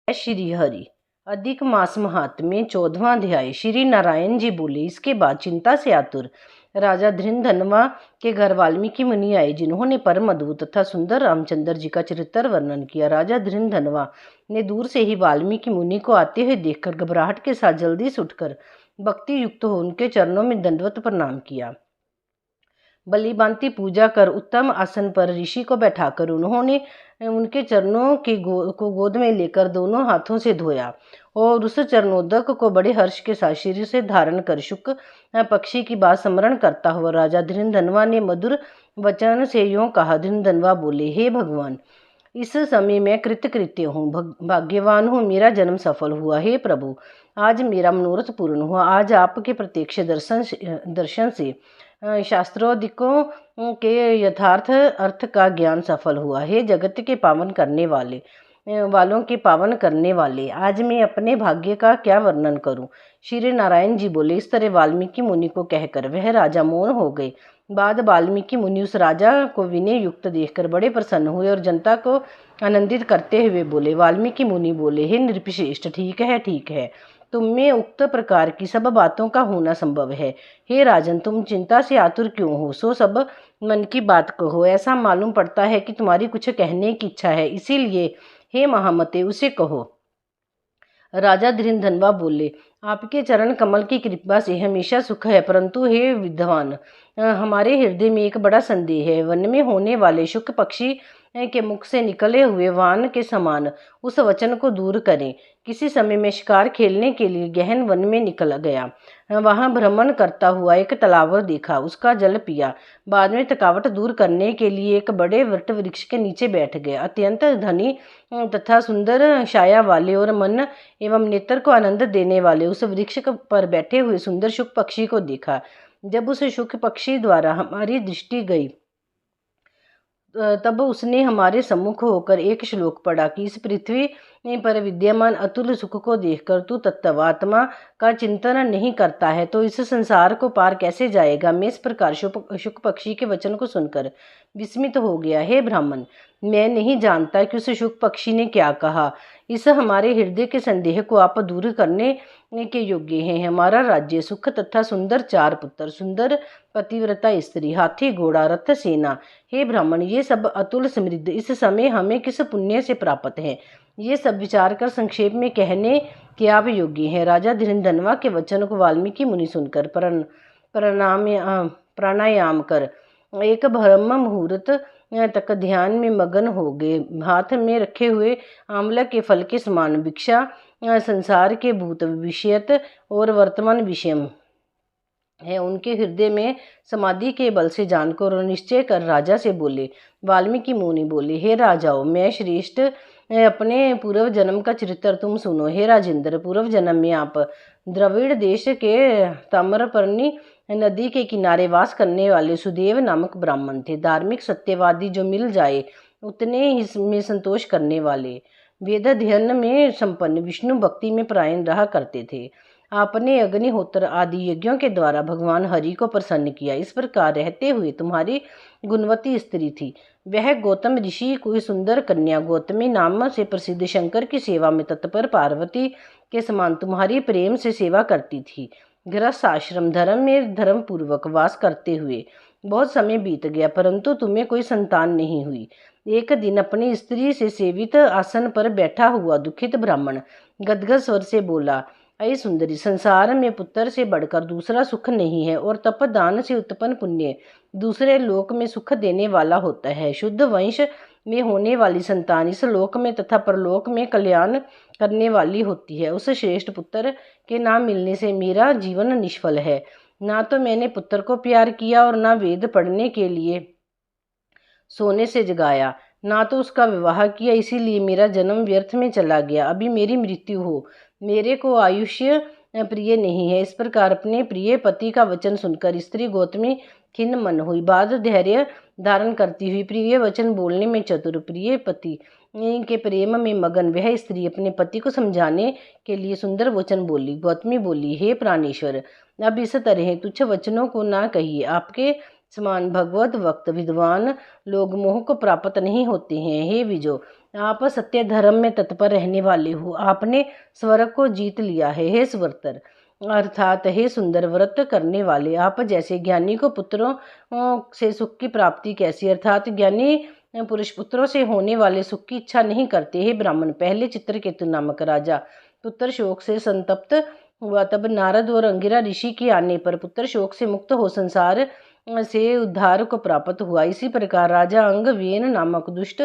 श्री हरि अधिक मास महात्म्य 14वां अध्याय। श्री नारायण जी बोले, इसके बाद चिंता से आतुर राजा धृंधनवा के घर वाल्मीकि मुनि आए, जिन्होंने परम अद्भुत तथा सुंदर रामचंद्र जी का चरित्र वर्णन किया। राजा धृंधनवा ने दूर से ही वाल्मीकि मुनि को आते हुए देखकर घबराहट के साथ जल्दी से उठकर भक्ति युक्त हो उनके चरणों में दंडवत प्रणाम किया। बलिभांति पूजा कर उत्तम आसन पर ऋषि को बैठाकर उन्होंने उनके चरणों को गोद में लेकर दोनों हाथों से धोया और उस चरणोदक को बड़े हर्ष के साथ शरीर से धारण कर शुक पक्षी की बात स्मरण करता हुआ राजा धृंधनवा ने मधुर वचन से यूं कहा। धृंधनवा बोले, हे भगवान, इस समय मैं कृतकृत्य हूँ, भाग्यवान हूँ, मेरा जन्म सफल हुआ। हे प्रभु, आज मेरा मनोरथ पूर्ण हुआ। आज आपके प्रत्यक्ष दर्शन से शास्त्रोदिकों के यथार्थ अर्थ का ज्ञान सफल हुआ। हे जगत के पावन करने वालों के पावन करने वाले, आज मैं अपने भाग्य का क्या वर्णन करूं। श्री नारायण जी बोले। इस तरह वाल्मीकि मुनि को कहकर वह राजा मौन हो गए। बाद वाल्मीकि मुनि उस राजा को विनय युक्त देखकर बड़े प्रसन्न हुए और जनता को आनंदित करते हुए बोले। वाल्मीकि मुनि बोले, हे नृपश्रेष्ठ, ठीक है, तुम में उक्त प्रकार की सब बातों का होना संभव है। हे राजन, तुम चिंता से आतुर क्यों हो? सो सब मन की बात कहो। ऐसा मालूम पड़ता है कि तुम्हारी कुछ कहने की इच्छा है, इसीलिए हे महामते उसे कहो। राजा धृंधनवा बोले, आपके चरण कमल की कृपा से हमेशा सुख है, परंतु हे विद्वान, हमारे हृदय में एक बड़ा संदेह है। वन में होने वाले शुक पक्षी के मुख से निकले हुए वान के समान उस वचन को दूर करें। किसी समय मैं शिकार खेलने के लिए गहन वन में निकल गया। वहां भ्रमण करता हुआ एक तालाब देखा, उसका जल पिया। बाद में थकावट दूर करने के लिए एक बड़े वट वृक्ष के नीचे बैठ गया। अत्यंत धनी तथा सुंदर छाया वाले और मन एवं नेत्र को आनंद देने वाले उस वृक्ष पर बैठे हुए सुंदर शुक पक्षी को देखा। जब उस शुक पक्षी द्वारा हमारी दृष्टि गई, तब उसने हमारे सम्मुख होकर एक श्लोक पढ़ा कि इस पृथ्वी पर विद्यमान अतुल सुख को देखकर तू तत्वात्मा का चिंतन नहीं करता है तो इस संसार को पार कैसे जाएगा। मैं इस प्रकार शुक पक्षी के वचन को सुनकर विस्मित हो गया। हे ब्राह्मण, मैं नहीं जानता कि उस शुक पक्षी ने क्या कहा। इस हमारे हृदय के संदेह को आप दूर करने के योग्य हैं। हमारा राज्य, सुख तथा सुंदर 4 पुत्र, सुंदर पतिव्रता स्त्री, हाथी, घोड़ा, रथ, सेना। हे ब्राह्मण, ये सब अतुल समृद्ध इस समय हमें किस पुण्य से प्राप्त है, ये सब विचार कर संक्षेप में कहने के आप योग्य हैं। राजा धृंधनवा के वचन को वाल्मीकि मुनि सुनकर प्राणायाम कर एक ब्रह्म मुहूर्त तक ध्यान में मगन हो गए। हाथ में रखे हुए आंवला के फल के समान भिक्षा संसार के भूत विषयत और वर्तमान विषय है उनके हृदय में समाधि के बल से जानकर और निश्चय कर राजा से बोले। वाल्मीकि मुनि बोले, हे राजाओं, मैं श्रेष्ठ अपने पूर्व जन्म का चरित्र तुम सुनो। हे राजेंद्र, पूर्व जन्म में आप द्रविड़ देश के ताम्रपर्णी नदी के किनारे वास करने वाले सुदेव नामक ब्राह्मण थे। धार्मिक सत्यवादी, जो मिल जाए उतने ही में संतोष करने वाले, वेद अध्ययन में संपन्न, विष्णु भक्ति में परायण रहा करते थे। आपने अग्निहोत्र आदि यज्ञों के द्वारा भगवान हरि को प्रसन्न किया। इस प्रकार रहते हुए तुम्हारी गुणवती स्त्री थी। वह गौतम ऋषि कोई सुंदर कन्या गौतमी नाम से प्रसिद्ध शंकर की सेवा में तत्पर पार्वती के समान तुम्हारी प्रेम से सेवा करती थी। गृहस्थ आश्रम धर्म में धर्म पूर्वक वास करते हुए बहुत समय बीत गया, परंतु तुम्हें कोई संतान नहीं हुई। एक दिन अपनी स्त्री से सेवित आसन पर बैठा हुआ दुखित ब्राह्मण गदगद स्वर से बोला, अय सुंदरी, संसार में पुत्र से बढ़कर दूसरा सुख नहीं है और तपदान से उत्पन्न पुण्य दूसरे लोक में सुख देने वाला होता है। शुद्ध वंश में होने वाली संतान इस लोक में तथा परलोक में कल्याण करने वाली होती है। उस श्रेष्ठ पुत्र के ना मिलने से मेरा जीवन निष्फल है। ना तो मैंने पुत्र को प्यार किया और ना वेद पढ़ने के लिए सोने से जगाया, ना तो उसका विवाह किया, इसीलिए मेरा जन्म व्यर्थ में चला गया। अभी मेरी मृत्यु हो, मेरे को आयुष्य प्रिय नहीं है। इस प्रकार अपने प्रिय पति का वचन सुनकर स्त्री गौतमी खिन्न मन हुई। बाद धैर्य धारण करती हुई प्रिय वचन बोलने में चतुर, प्रिय पति के प्रेम में मगन वह स्त्री अपने पति को समझाने के लिए सुंदर वचन बोली। गौतमी बोली, हे प्राणेश्वर, अब इस तरह तुच्छ वचनों को ना कहिए। आपके समान भगवत भक्त विद्वान लोग मोह को प्राप्त नहीं होते हैं। हे विजो, आप सत्य धर्म में तत्पर रहने वाले हो, आपने स्वर्ग को जीत लिया है। हे स्वर्तर अर्थात हे सुंदर व्रत करने वाले, आप जैसे ज्ञानी को पुत्रों से सुख की प्राप्ति कैसी, अर्थात ज्ञानी पुरुष पुत्रों से होने वाले सुख की इच्छा नहीं करते। हे ब्राह्मण, पहले चित्रकेतु नामक राजा पुत्र शोक से संतप्त हुआ, तब नारद और अंगिरा ऋषि के आने पर पुत्र शोक से मुक्त हो संसार से उद्धार को प्राप्त हुआ। इसी प्रकार राजा अंगवेन नामक दुष्ट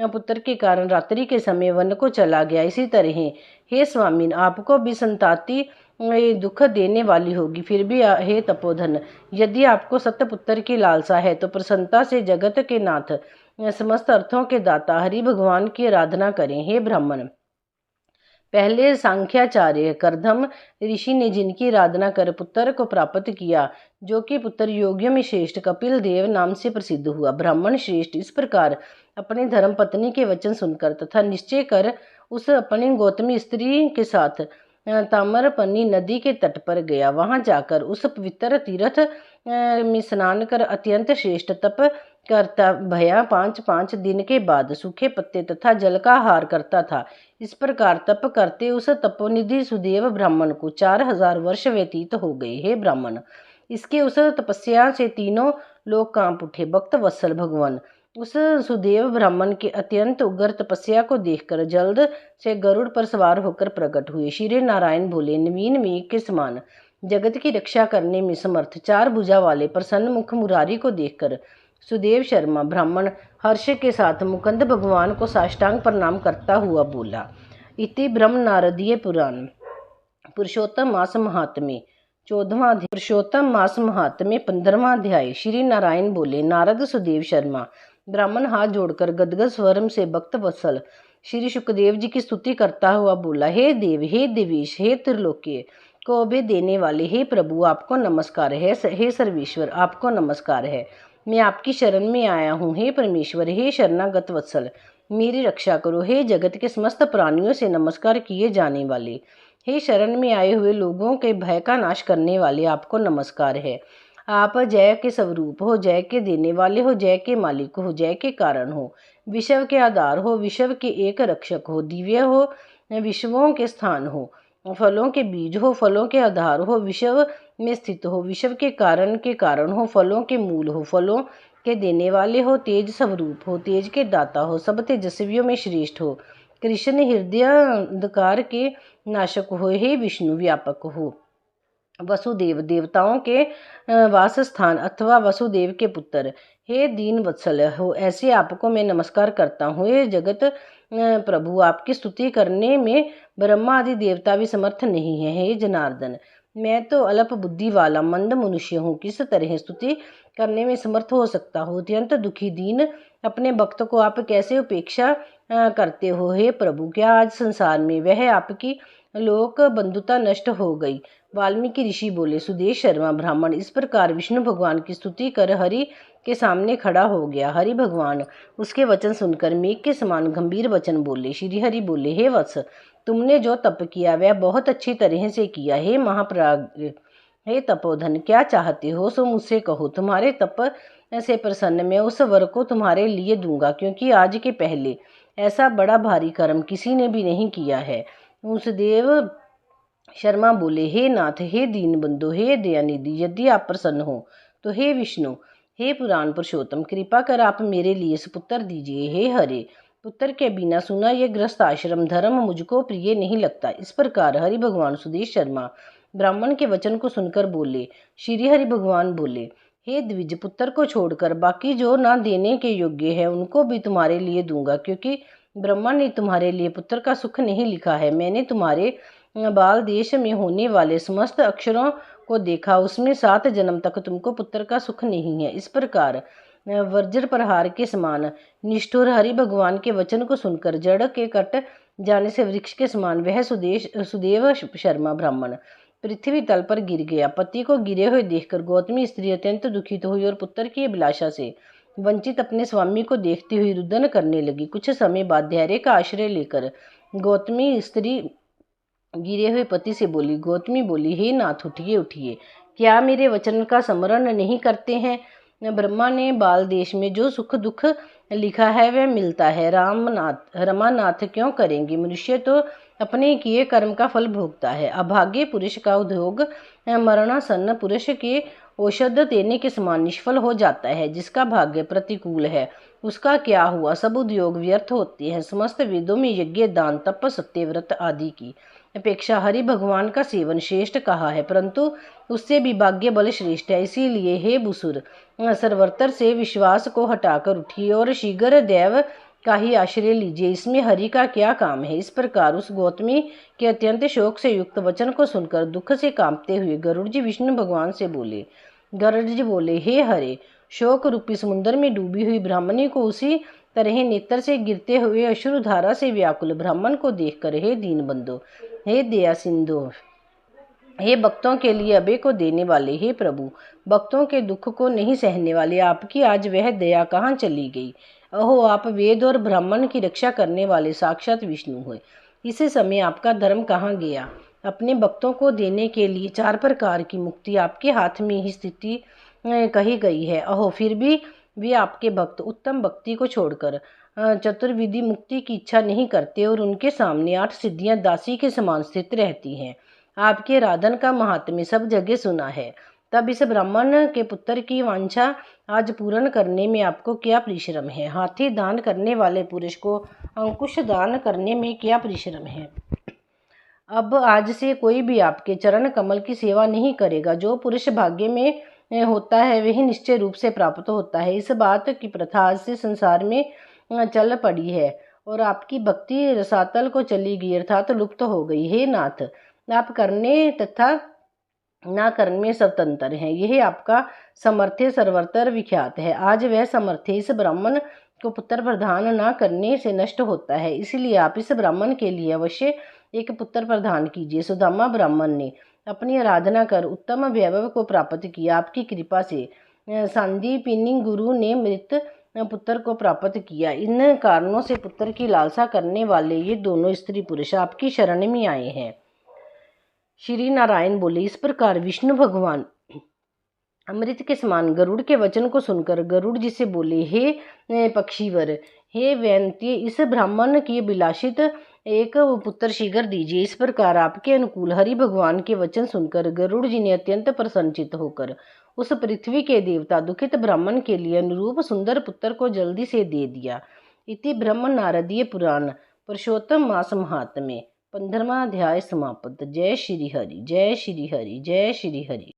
पुत्र के कारण रात्रि के समय वन को चला गया। इसी तरह हे स्वामिन, आपको भी संताति दुख देने वाली होगी, फिर भी हे तपोधन, यदि आपको सत्यपुत्र की लालसा है तो प्रसन्नता से जगत के नाथ समस्त अर्थों के दाता हरि भगवान की आराधना करें। हे ब्राह्मण, पहले सांख्याचार्य करदम ऋषि ने जिनकी आराधना कर पुत्र को प्राप्त किया, जो कि पुत्र योगियों में श्रेष्ठ कपिल देव नाम से प्रसिद्ध हुआ। ब्राह्मण श्रेष्ठ इस प्रकार अपनी धर्म पत्नी के वचन सुनकर तथा निश्चय कर उस अपनी गौतमी स्त्री के साथ ताम्रपर्णी नदी के तट पर गया। वहां जाकर उस पवित्र तीर्थ में स्नान कर अत्यंत श्रेष्ठ तप करता भया 5 दिन के बाद सूखे पत्ते तथा जल का आहार करता था। इस प्रकार तप करते उस तपोनिधि सुदेव ब्राह्मण को 4000 वर्ष व्यतीत हो गए। हे ब्राह्मण, इसके उस तपस्या से तीनों लोग कांप उठे। भक्त वत्सल भगवान उस सुदेव ब्राह्मण के अत्यंत उग्र तपस्या को देखकर जल्द से गरुड़ पर सवार होकर प्रकट हुए। श्री नारायण बोले, नवीन मेघ के समान जगत की रक्षा करने में समर्थ 4 भुजा वाले प्रसन्न मुख मुरारी को देखकर सुदेव शर्मा ब्राह्मण हर्ष के साथ मुकुंद भगवान को साष्टांग प्रणाम करता हुआ बोला। इति ब्रह्म नारदीय पुराण पुरुषोत्तम मास महात्म्य 14वां अध्याय। पुरुषोत्तम मास महात्म्य 15वां अध्याय। श्री नारायण बोले, नारद सुदेव शर्मा ब्राह्मण हाथ जोड़कर गदगद स्वर से भक्त वत्सल श्री सुखदेव जी की स्तुति करता हुआ बोला, हे देव, हे देवेश, हे त्रिलोकीय को अभय देने वाले, हे प्रभु, आपको नमस्कार है। हे सर्वेश्वर, आपको नमस्कार है। मैं आपकी शरण में आया हूँ। हे परमेश्वर, हे शरणागत वत्सल, मेरी रक्षा करो। हे जगत के समस्त प्राणियों से नमस्कार किए जाने वाले, हे शरण में आए हुए लोगों के भय का नाश करने वाले, आपको नमस्कार है। आप जय के स्वरूप हो, जय के देने वाले हो, जय के मालिक हो, जय के कारण हो, विश्व के आधार हो, विश्व के एक रक्षक हो, दिव्य हो, विश्वों के स्थान हो, फलों के बीज हो, फलों के आधार हो, विश्व में स्थित हो, विश्व के कारण हो, फलों के मूल हो, फलों के देने वाले हो, तेज स्वरूप हो, तेज के दाता हो, सब तेजस्वियों में श्रेष्ठ हो, कृष्ण हृदय अंधकार के नाशक हो, हे विष्णु व्यापक हो, वसुदेव देवताओं के वास स्थान अथवा वसुदेव के पुत्र, हे दीन वत्सल हो, ऐसे आपको मैं नमस्कार करता हूँ। हे जगत प्रभु, आपकी स्तुति करने में ब्रह्मा आदि देवता भी समर्थ नहीं है। हे जनार्दन, मैं तो अल्प बुद्धि वाला मंद मनुष्य हूँ, किस तरह स्तुति करने में समर्थ हो सकता हूँ। अत्यंत दुखी दीन अपने भक्त को आप कैसे उपेक्षा करते हो। हे प्रभु, क्या आज संसार में वह आपकी लोक बंधुता नष्ट हो गई। वाल्मीकि ऋषि बोले, सुदेव शर्मा ब्राह्मण इस प्रकार विष्णु भगवान की स्तुति कर हरि के सामने खड़ा हो गया। हरि भगवान उसके वचन सुनकर मेघ के समान गंभीर वचन बोले। श्री हरि बोले, हे वत्स, तुमने जो तप किया वह बहुत अच्छी तरह से किया। हे महाप्राग, हे तपोधन, क्या चाहते हो सो मुझसे कहो। तुम्हारे तप से प्रसन्न मैं उस वर को तुम्हारे लिए दूंगा, क्योंकि आज के पहले ऐसा बड़ा भारी कर्म किसी ने भी नहीं किया है। उस देव शर्मा बोले, हे नाथ, हे दीन बंधु, हे दयानिधि, यदि आप प्रसन्न हो तो हे विष्णु, हे पुराण पुरुषोत्तम, कृपा कर आप मेरे लिए सुपुत्र दीजिए। हे हरे, पुत्र के बिना सुना यह गृहस्थ आश्रम धर्म मुझको प्रिय नहीं लगता। इस प्रकार हरि भगवान सुदेव शर्मा ब्राह्मण के वचन को सुनकर बोले। श्री हरि भगवान बोले, हे द्विज, पुत्र को छोड़कर बाकी जो ना देने के योग्य है उनको भी तुम्हारे लिए दूंगा, क्योंकि ब्रह्मा ने तुम्हारे लिए पुत्र का सुख नहीं लिखा है। मैंने तुम्हारे बाल देश में होने वाले समस्त अक्षरों को देखा, उसमें 7 जन्म तक तुमको पुत्र का सुख नहीं है। इस प्रकार वज्र प्रहार के समान निष्ठुर हरि भगवान के वचन को सुनकर जड़ के कट जाने से वृक्ष के समान वह सुदेव शर्मा ब्राह्मण पृथ्वी तल पर गिर गया। पति को गिरे हुए देखकर गौतमी स्त्री अत्यंत दुखित हुई और पुत्र की अभिलाषा से वंचित अपने स्वामी को देखती हुई रुदन करने लगी। कुछ समय बाद धैर्य का आश्रय लेकर गौतमी स्त्री गिरे हुए पति से बोली। गौतमी बोली, हे नाथ, उठिए उठिए, क्या मेरे वचन का स्मरण नहीं करते हैं। ब्रह्मा ने बाल देश में जो सुख दुख लिखा है वह मिलता है, रमानाथ क्यों करेंगे? मनुष्य तो अपने किए कर्म का फल भोगता है। अभागे पुरुष का उद्योग मरणासन्न पुरुष के औषध देने के समान निष्फल हो जाता है। जिसका भाग्य प्रतिकूल है उसका क्या हुआ? सब उद्योग व्यर्थ होते हैं। समस्त वेदों में यज्ञ, दान, तप, सत्यव्रत आदि की अपेक्षा हरि भगवान का सेवन श्रेष्ठ कहा है, परंतु उससे भी भाग्य बल श्रेष्ठ है। इसीलिए हे बुसुर, सर्वत्र से विश्वास को हटाकर उठिए और शीघ्र देव का ही आश्रय लीजिए। इसमें हरि का क्या काम है? इस प्रकार उस गौतमी के अत्यंत शोक से युक्त वचन को सुनकर दुख से कांपते हुए गरुड़ जी विष्णु भगवान से बोले। गरुड़ जी बोले, हे हरे, शोक रूपी समुद्र में डूबी हुई ब्राह्मणी को उसी तरह नेत्र से गिरते हुए अश्रुधारा से व्याकुल ब्राह्मण को देखकर, हे दीनबंधु, हे दया सिंधु, हे भक्तों के लिए अभय को देने वाले, हे प्रभु, भक्तों के दुख को नहीं सहने वाले, आपकी आज वह दया कहाँ चली गई? अहो, आप वेद और ब्राह्मण की रक्षा करने वाले साक्षात विष्णु हुए। इस समय आपका धर्म कहाँ गया? अपने भक्तों को देने के लिए 4 प्रकार की मुक्ति आपके हाथ में ही स्थिति कही गई है। अहो, फिर भी वे आपके भक्त उत्तम भक्ति को छोड़कर चतुर्विधि मुक्ति की इच्छा नहीं करते और उनके सामने 8 सिद्धियां दासी के समान स्थित रहती हैं। आपके राधन का महात्म्य सब जगह सुना है। तब इस ब्राह्मण के पुत्र की वांछा आज पूर्ण करने में आपको क्या परिश्रम है? हाथी दान करने वाले पुरुष को अंकुश दान करने में क्या परिश्रम है? अब आज से कोई भी आपके चरण कमल की सेवा नहीं करेगा। जो पुरुष भाग्य में होता है वही निश्चय रूप से प्राप्त होता है। इस बात की प्रथा आज से संसार में चल पड़ी है और आपकी भक्ति रसातल को चली गई, अर्थात लुप्त हो गई। हे नाथ, आप करने तथा ना करने में स्वतंत्र हैं। यह आपका सामर्थ्य सर्वत्र विख्यात है। आज वह सामर्थ्य इस ब्राह्मण को पुत्र प्रदान ना करने से नष्ट होता है। इसलिए आप इस ब्राह्मण के लिए अवश्य एक पुत्र प्रदान कीजिए। सुदामा ब्राह्मण ने अपनी आराधना कर उत्तम वैभव को प्राप्त किया। आपकी कृपा से सांदीपनि गुरु ने मृत पुत्र को प्राप्त किया। इन कारणों से पुत्र की लालसा करने वाले ये दोनों स्त्री पुरुष आपकी शरण में आए हैं। श्री नारायण बोले। इस प्रकार विष्णु भगवान अमृत के समान गरुड़ के वचन को सुनकर गरुड़ जी से बोले, हे पक्षीवर, हे वैन्त्य, इस ब्राह्मण की विलासित एक पुत्र शीघ्र दीजिए। इस प्रकार आपके अनुकूल हरि भगवान के वचन सुनकर गरुड़ जी ने अत्यंत प्रसन्नचित होकर उस पृथ्वी के देवता दुखित ब्राह्मण के लिए अनुरूप सुंदर पुत्र को जल्दी से दे दिया। इति ब्रह्म नारदीय पुराण पुरुषोत्तम मास महात्म्य 15वां अध्याय समाप्त। जय श्री हरि, जय श्री हरि, जय श्री हरि।